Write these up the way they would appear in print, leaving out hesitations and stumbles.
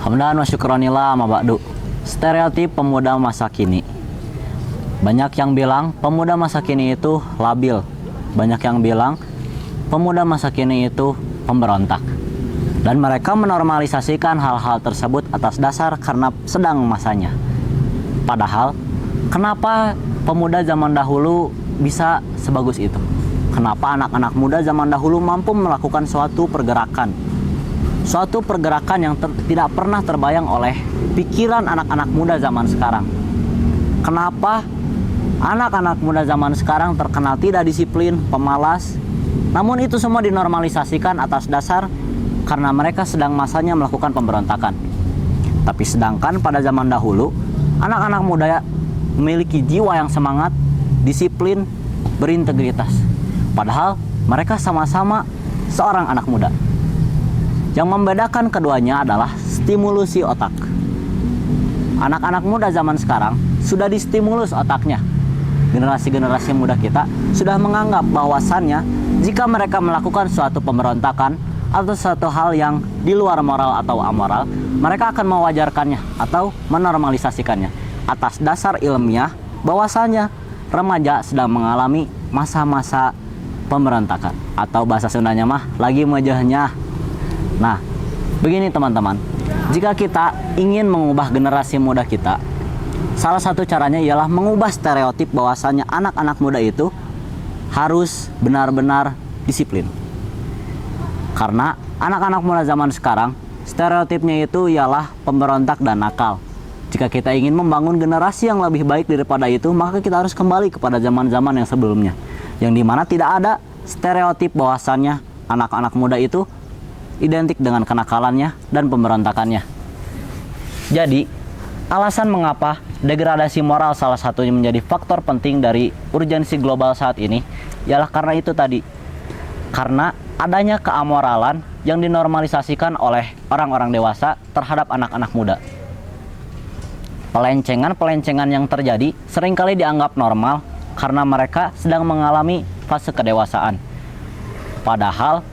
Hamdan wa syukronillah ma ba'du. Stereotip pemuda masa kini. Banyak yang bilang pemuda masa kini itu labil. Banyak yang bilang pemuda masa kini itu pemberontak. Dan mereka menormalisasikan hal-hal tersebut atas dasar karena sedang masanya. Padahal, kenapa pemuda zaman dahulu bisa sebagus itu? Kenapa anak-anak muda zaman dahulu mampu melakukan suatu pergerakan? Suatu pergerakan yang tidak pernah terbayang oleh pikiran anak-anak muda zaman sekarang. Kenapa anak-anak muda zaman sekarang terkenal tidak disiplin, pemalas? Namun itu semua dinormalisasikan atas dasar karena mereka sedang masanya melakukan pemberontakan. Tapi sedangkan pada zaman dahulu, anak-anak muda memiliki jiwa yang semangat, disiplin, berintegritas. Padahal mereka sama-sama seorang anak muda. Yang membedakan keduanya adalah stimulusi otak. Anak-anak muda zaman sekarang sudah distimulus otaknya. Generasi-generasi muda kita sudah menganggap bahwasannya jika mereka melakukan suatu pemberontakan atau suatu hal yang di luar moral atau amoral, mereka akan mewajarkannya atau menormalisasikannya atas dasar ilmiah bahwasannya remaja sedang mengalami masa-masa pemberontakan atau bahasa Sundanya mah lagi mejahnya. Nah, begini teman-teman, jika kita ingin mengubah generasi muda kita, salah satu caranya ialah mengubah stereotip bahwasannya anak-anak muda itu harus benar-benar disiplin. Karena anak-anak muda zaman sekarang, stereotipnya itu ialah pemberontak dan nakal. Jika kita ingin membangun generasi yang lebih baik daripada itu, maka kita harus kembali kepada zaman-zaman yang sebelumnya. Yang dimana tidak ada stereotip bahwasannya anak-anak muda itu identik dengan kenakalannya dan pemberontakannya. Jadi, alasan mengapa degradasi moral salah satunya menjadi faktor penting dari urgensi global saat ini ialah karena itu tadi. Karena adanya keamoralan yang dinormalisasikan oleh orang-orang dewasa terhadap anak-anak muda. Pelencengan-pelencengan yang terjadi seringkali dianggap normal karena mereka sedang mengalami fase kedewasaan. Padahal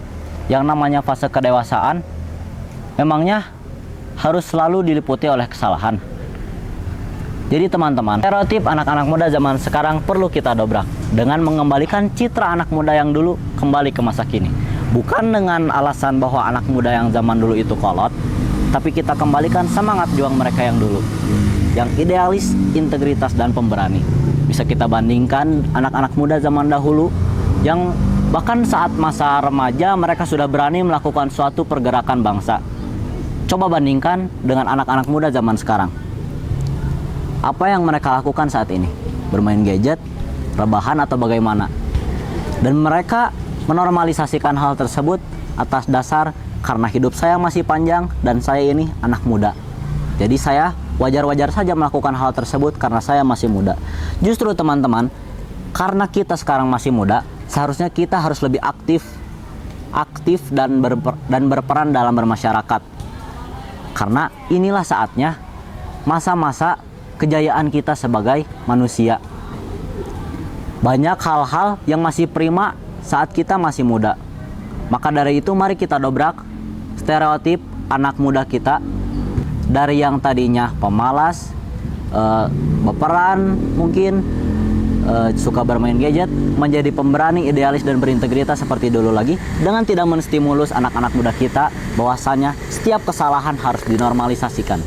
yang namanya fase kedewasaan memangnya harus selalu diliputi oleh kesalahan. Jadi teman-teman, stereotip anak-anak muda zaman sekarang perlu kita dobrak dengan mengembalikan citra anak muda yang dulu kembali ke masa kini. Bukan dengan alasan bahwa anak muda yang zaman dulu itu kolot, tapi kita kembalikan semangat juang mereka yang dulu, yang idealis, integritas, dan pemberani. Bisa kita bandingkan anak-anak muda zaman dahulu yang bahkan saat masa remaja mereka sudah berani melakukan suatu pergerakan bangsa. Coba bandingkan dengan anak-anak muda zaman sekarang. Apa yang mereka lakukan saat ini? Bermain gadget, rebahan, atau bagaimana? Dan mereka menormalisasikan hal tersebut atas dasar karena hidup saya masih panjang dan saya ini anak muda. Jadi saya wajar-wajar saja melakukan hal tersebut karena saya masih muda. Justru teman-teman, karena kita sekarang masih muda, seharusnya kita harus lebih aktif dan berperan dalam bermasyarakat. Karena inilah saatnya masa-masa kejayaan kita sebagai manusia. Banyak hal-hal yang masih prima saat kita masih muda. Maka dari itu mari kita dobrak stereotip anak muda kita dari yang tadinya pemalas, baperan mungkin, suka bermain gadget, menjadi pemberani, idealis, dan berintegritas seperti dulu lagi, dengan tidak menstimulus anak-anak muda kita bahwasanya setiap kesalahan harus dinormalisasikan.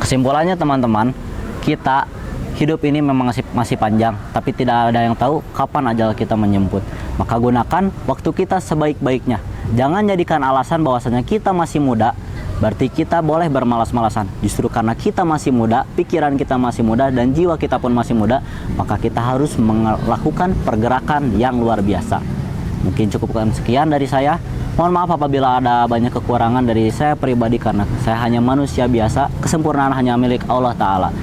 Kesimpulannya teman-teman, kita hidup ini memang masih panjang, tapi tidak ada yang tahu kapan ajal kita menjemput. Maka gunakan waktu kita sebaik-baiknya. Jangan jadikan alasan bahwasanya kita masih muda berarti kita boleh bermalas-malasan. Justru karena kita masih muda, pikiran kita masih muda, dan jiwa kita pun masih muda, maka kita harus melakukan pergerakan yang luar biasa. Mungkin cukupkan sekian dari saya. Mohon maaf apabila ada banyak kekurangan dari saya pribadi karena saya hanya manusia biasa. Kesempurnaan hanya milik Allah Ta'ala.